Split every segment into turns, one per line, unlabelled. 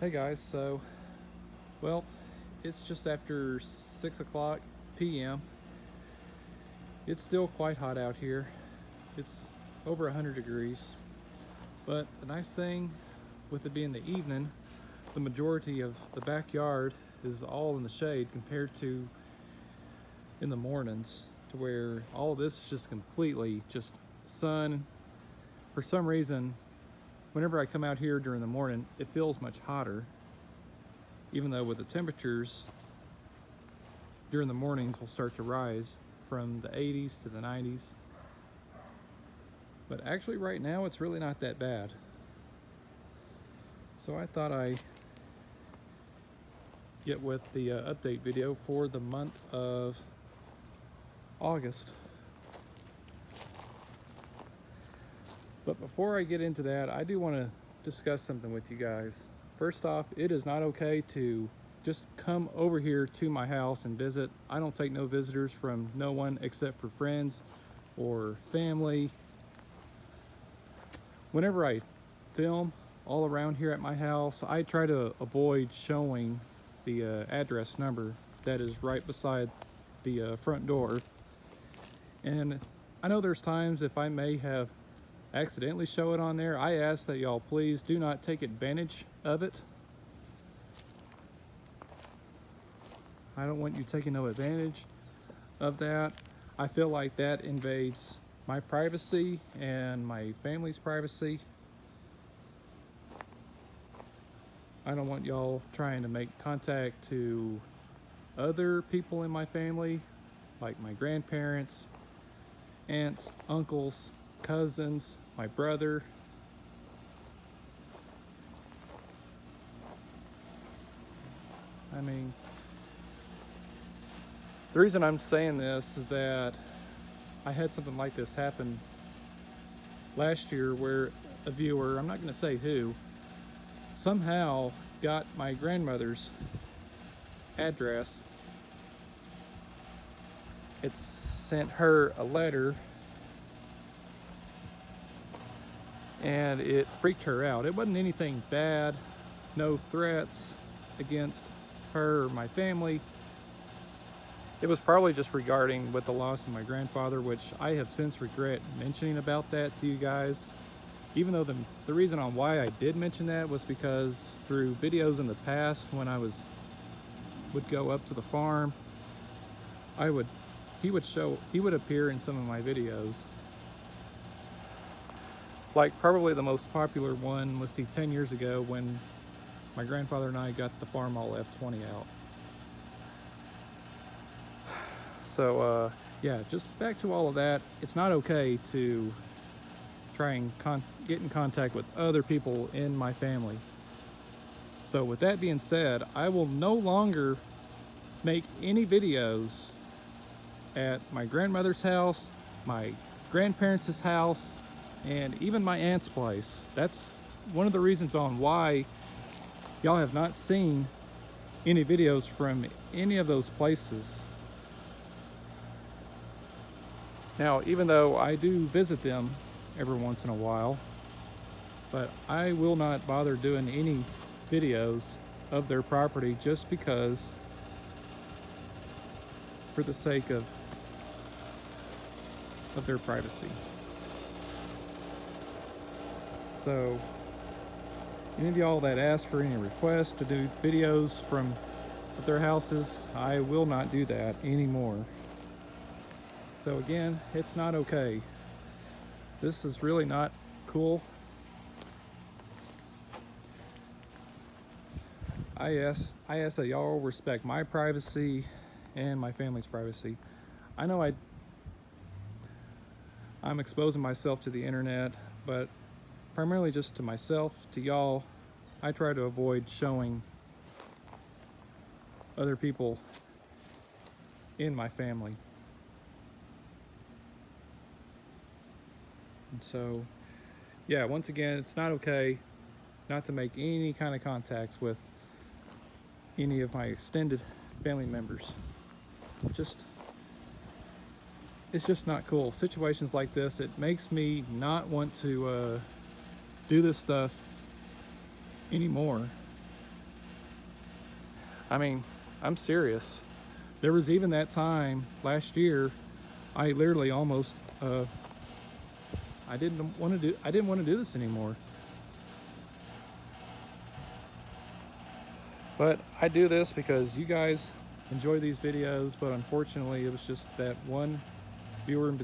Hey guys, well, it's just after 6 o'clock p.m. It's still quite hot out here. It's over 100 degrees. But the nice thing with it being the evening, the majority of the backyard is all in the shade compared to in the mornings, to where all of this is just completely just sun. For some reason, whenever I come out here during the morning, it feels much hotter, even though with the temperatures during the mornings will start to rise from the 80s to the 90s. But actually right now it's really not that bad. So I thought I get with the update video for the month of August. But before I get into that, I do want to discuss something with you guys. First off, it is not okay to just come over here to my house and visit. I don't take no visitors from no one except for friends or family. Whenever I film all around here at my house, I try to avoid showing the address number that is right beside the front door. And I know there's times if I may have accidentally show it on there, I ask that y'all please do not take advantage of it. I don't want you taking no advantage of that. I feel like that invades my privacy and my family's privacy. I don't want y'all trying to make contact to other people in my family, like my grandparents, aunts, uncles, cousins, my brother. I mean, the reason I'm saying this is that I had something like this happen last year where a viewer, I'm not going to say who, somehow got my grandmother's address. It sent her a letter and it freaked her out. It wasn't anything bad, no threats against her or my family. It was probably just regarding with the loss of my grandfather, which I have since regret mentioning about that to you guys. Even though the reason on why I did mention that was because through videos in the past when I would go up to the farm, he would appear in some of my videos. Like probably the most popular one, let's see, 10 years ago when my grandfather and I got the farm all F20 out. So yeah, just back to all of that. It's not okay to try and get in contact with other people in my family. So with that being said, I will no longer make any videos at my grandmother's house, my grandparents' house, and even my aunt's place. That's one of the reasons on why y'all have not seen any videos from any of those places. Now, even though I do visit them every once in a while, but I will not bother doing any videos of their property just because, for the sake of their privacy. So any of y'all that ask for any requests to do videos from their houses, I will not do that anymore. So again, it's not okay. This is really not cool. I ask that y'all respect my privacy and my family's privacy. I know I'm exposing myself to the internet, but primarily just to myself, to y'all. I try to avoid showing other people in my family. And so, yeah, once again, it's not okay not to make any kind of contacts with any of my extended family members. It's just not cool. Situations like this, it makes me not want to do this stuff anymore. I mean, I'm serious. There was even that time last year, I literally almost, I didn't want to do this anymore. But I do this because you guys enjoy these videos, but unfortunately it was just that one viewer in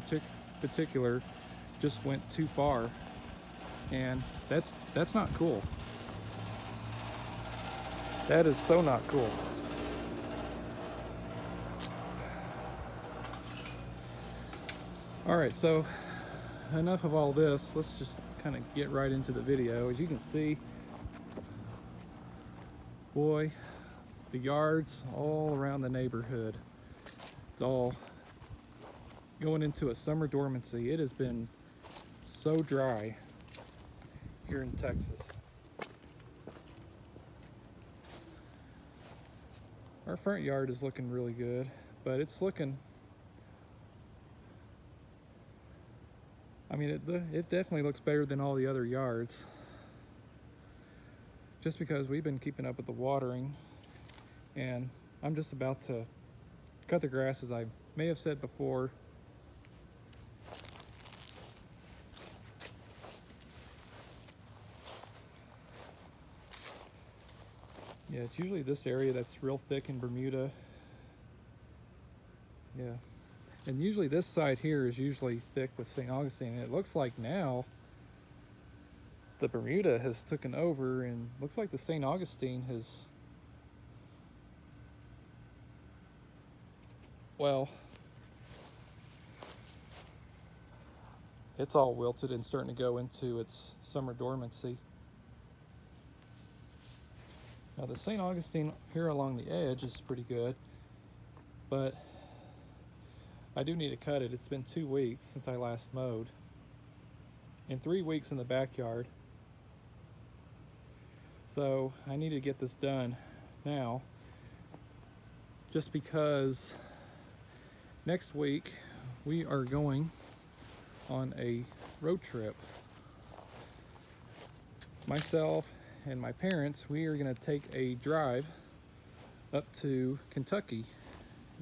particular just went too far, and that's not cool. That is so not cool. All right, so enough of all this. Let's just kind of get right into the video. As you can see, boy, the yards all around the neighborhood, it's all going into a summer dormancy. It has been so dry here in Texas. Our front yard is looking really good, but it's looking, I mean, it definitely looks better than all the other yards, just because we've been keeping up with the watering. And I'm just about to cut the grass, as I may have said before. Yeah, it's usually this area that's real thick in Bermuda. Yeah, and usually this side here is usually thick with St. Augustine. And it looks like now the Bermuda has taken over, and looks like the St. Augustine has, well, it's all wilted and starting to go into its summer dormancy. Now the St. Augustine here along the edge is pretty good, but I do need to cut it. It's been 2 weeks since I last mowed, and 3 weeks in the backyard. So I need to get this done now, just because next week we are going on a road trip. Myself and my parents, we are going to take a drive up to Kentucky,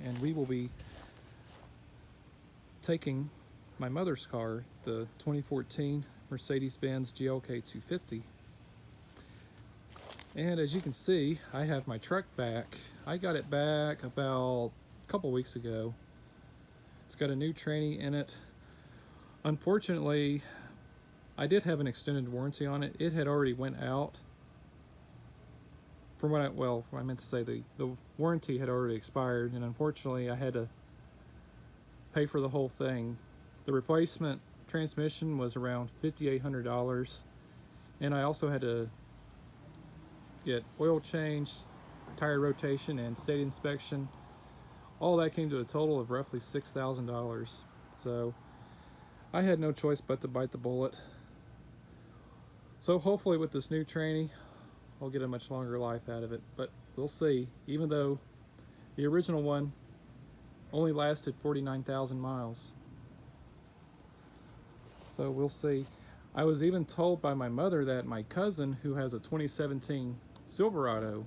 and we will be taking my mother's car, the 2014 Mercedes-Benz GLK 250. And as you can see, I have my truck back. I got it back about a couple weeks ago. It's got a new tranny in it. Unfortunately, I did have an extended warranty on it. It had already went out. From what I meant to say, the warranty had already expired, and unfortunately I had to pay for the whole thing. The replacement transmission was around $5,800, and I also had to get oil change, tire rotation, and state inspection. All that came to a total of roughly $6,000. So I had no choice but to bite the bullet. So hopefully with this new tranny, I'll get a much longer life out of it, but we'll see. Even though the original one only lasted 49,000 miles. So we'll see. I was even told by my mother that my cousin, who has a 2017 Silverado,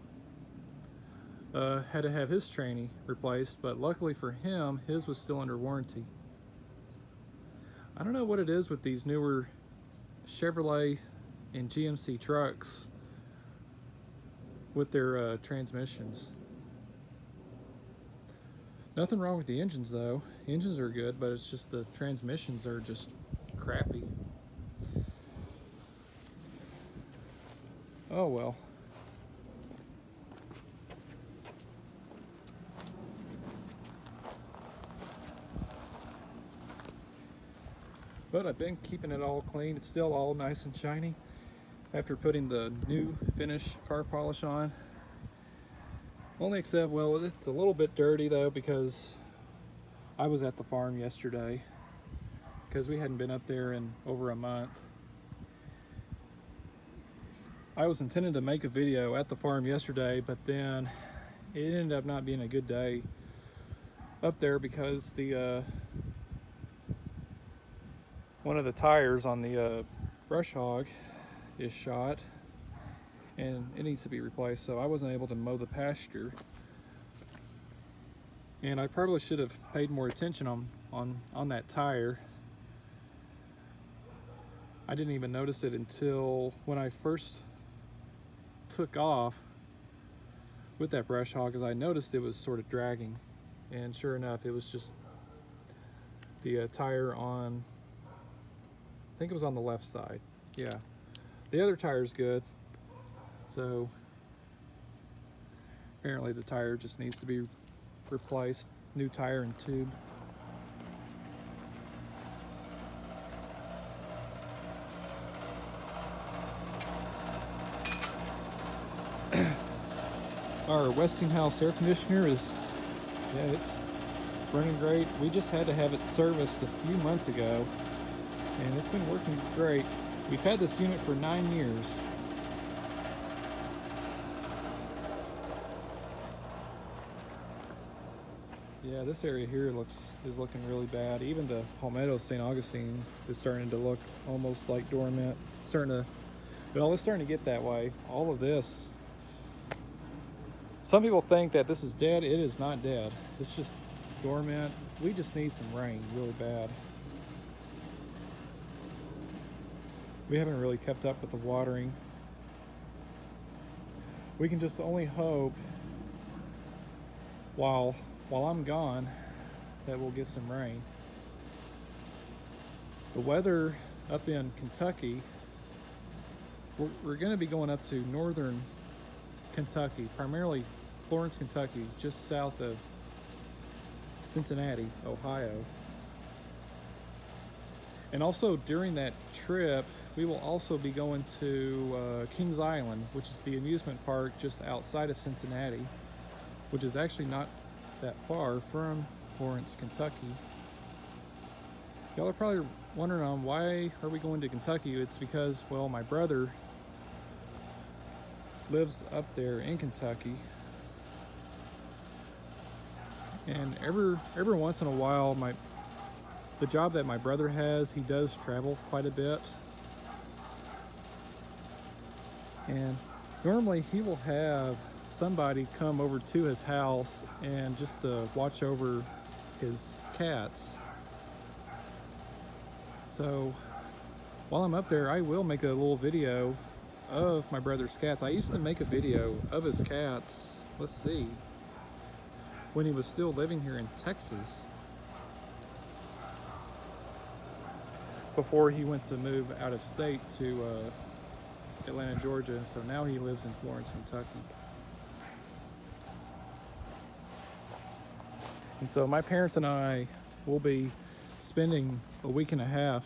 had to have his tranny replaced, but luckily for him, his was still under warranty. I don't know what it is with these newer Chevrolet and GMC trucks with their transmissions. Nothing wrong with the engines though. The engines are good, but it's just the transmissions are just crappy. Oh well. But I've been keeping it all clean. It's still all nice and shiny after putting the new finish car polish on. Only except, well, it's a little bit dirty though, because I was at the farm yesterday, because we hadn't been up there in over a month. I was intending to make a video at the farm yesterday, but then it ended up not being a good day up there because the one of the tires on the brush hog is shot, and it needs to be replaced. So I wasn't able to mow the pasture, and I probably should have paid more attention on that tire. I didn't even notice it until when I first took off with that brush hog, because I noticed it was sort of dragging, and sure enough, it was just the tire on, I think it was on the left side. Yeah, the other tire's good, so apparently the tire just needs to be replaced, new tire and tube. Our Westinghouse air conditioner is, yeah, it's running great. We just had to have it serviced a few months ago, and it's been working great. We've had this unit for 9 years. Yeah, this area here is looking really bad. Even the Palmetto St. Augustine is starting to look almost like dormant. It's starting to get that way. All of this, some people think that this is dead. It is not dead. It's just dormant. We just need some rain really bad. We haven't really kept up with the watering. We can just only hope while I'm gone that we'll get some rain. The weather up in Kentucky, we're going to be going up to northern Kentucky, primarily Florence, Kentucky, just south of Cincinnati, Ohio. And also during that trip, we will also be going to Kings Island, which is the amusement park just outside of Cincinnati, which is actually not that far from Florence, Kentucky. Y'all are probably wondering on why are we going to Kentucky. It's because, well, my brother lives up there in Kentucky, and every once in a while, the job that my brother has, he does travel quite a bit, and normally he will have somebody come over to his house and just watch over his cats. So while I'm up there, I will make a little video of my brother's cats. I used to make a video of his cats, let's see, when he was still living here in Texas, before he went to move out of state to Atlanta, Georgia. So now he lives in Florence, Kentucky. And so my parents and I will be spending a week and a half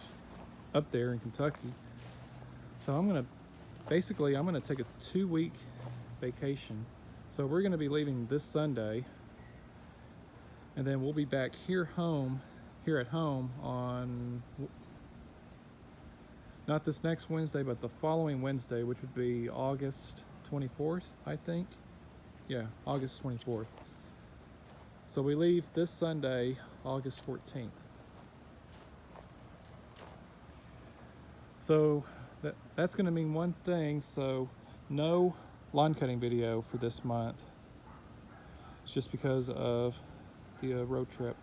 up there in Kentucky. So I'm gonna take a 2-week vacation. So we're gonna be leaving this Sunday, and then we'll be back here at home on, not this next Wednesday, but the following Wednesday, which would be August 24th, I think. Yeah, August 24th. So we leave this Sunday, August 14th. So that's going to mean one thing. So no lawn cutting video for this month. It's just because of the road trip.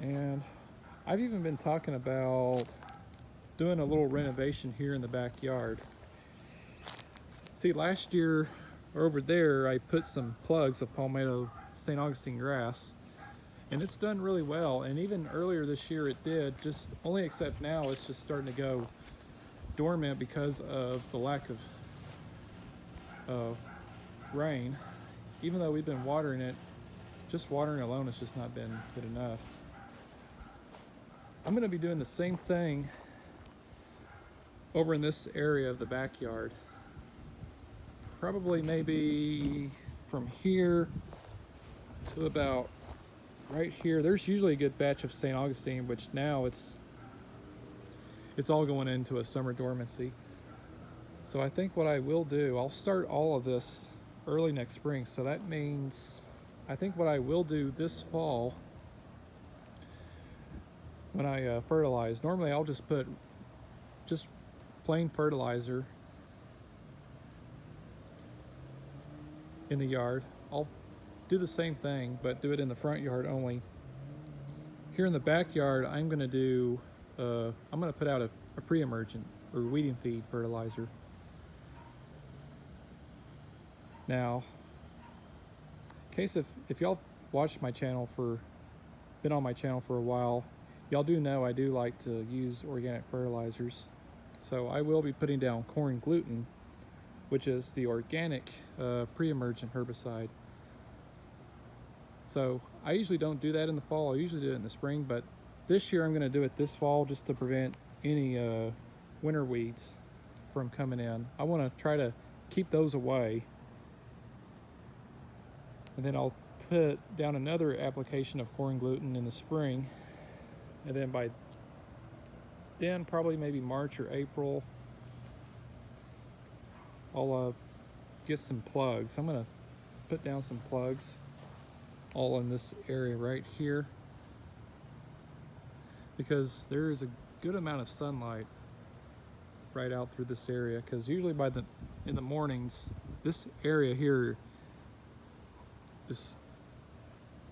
And I've even been talking about doing a little renovation here in the backyard. See, last year over there, I put some plugs of Palmetto St. Augustine grass, and it's done really well. And even earlier this year it did, just only except now it's just starting to go dormant because of the lack of rain. Even though we've been watering it, just watering alone has just not been good enough. I'm going to be doing the same thing over in this area of the backyard. Probably maybe from here to about right here. There's usually a good batch of St. Augustine, which now it's all going into a summer dormancy. So I think what I will do, I'll start all of this early next spring. So that means I think what I will do this fall when I fertilize. Normally I'll just put just plain fertilizer in the yard. I'll do the same thing, but do it in the front yard only. Here in the backyard, I'm going to put out a pre-emergent or weeding feed fertilizer. Now, in case if y'all watched my channel been on my channel for a while, y'all do know I do like to use organic fertilizers. So I will be putting down corn gluten, which is the organic pre-emergent herbicide. So I usually don't do that in the fall. I usually do it in the spring, but this year I'm going to do it this fall just to prevent any winter weeds from coming in. I want to try to keep those away. And then I'll put down another application of corn gluten in the spring. And then by then, probably maybe March or April, I'll get some plugs. I'm gonna put down some plugs all in this area right here, because there is a good amount of sunlight right out through this area, because usually in the mornings, this area here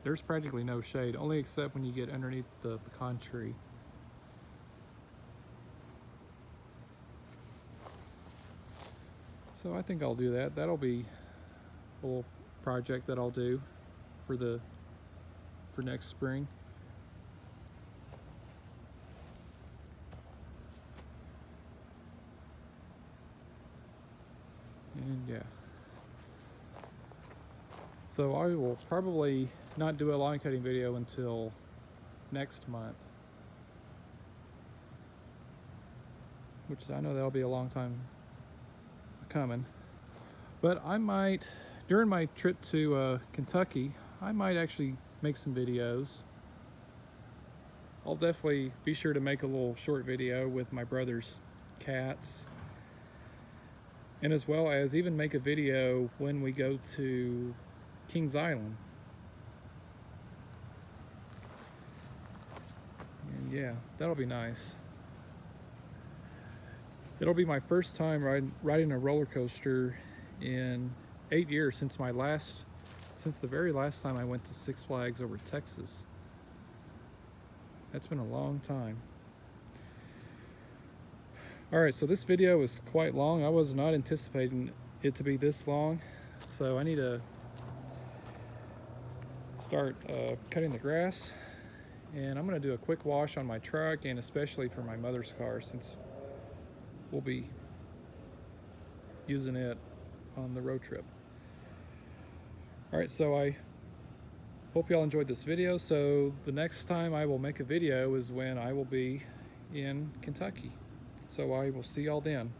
there's practically no shade, only except when you get underneath the pecan tree. So I think I'll do that. That'll be a little project that I'll do for next spring. And yeah. So I will probably not do a lawn cutting video until next month, which I know that'll be a long time coming. But I might, during my trip to Kentucky, I might actually make some videos. I'll definitely be sure to make a little short video with my brother's cats, and as well as even make a video when we go to Kings Island. And yeah, that'll be nice. It'll be my first time riding a roller coaster in 8 years, since the very last time I went to Six Flags over Texas. That's been a long time. Alright, so this video was quite long. I was not anticipating it to be this long, so I need to start cutting the grass, and I'm going to do a quick wash on my truck, and especially for my mother's car, since we'll be using it on the road trip. Alright, so I hope y'all enjoyed this video. So the next time I will make a video is when I will be in Kentucky. So I will see y'all then.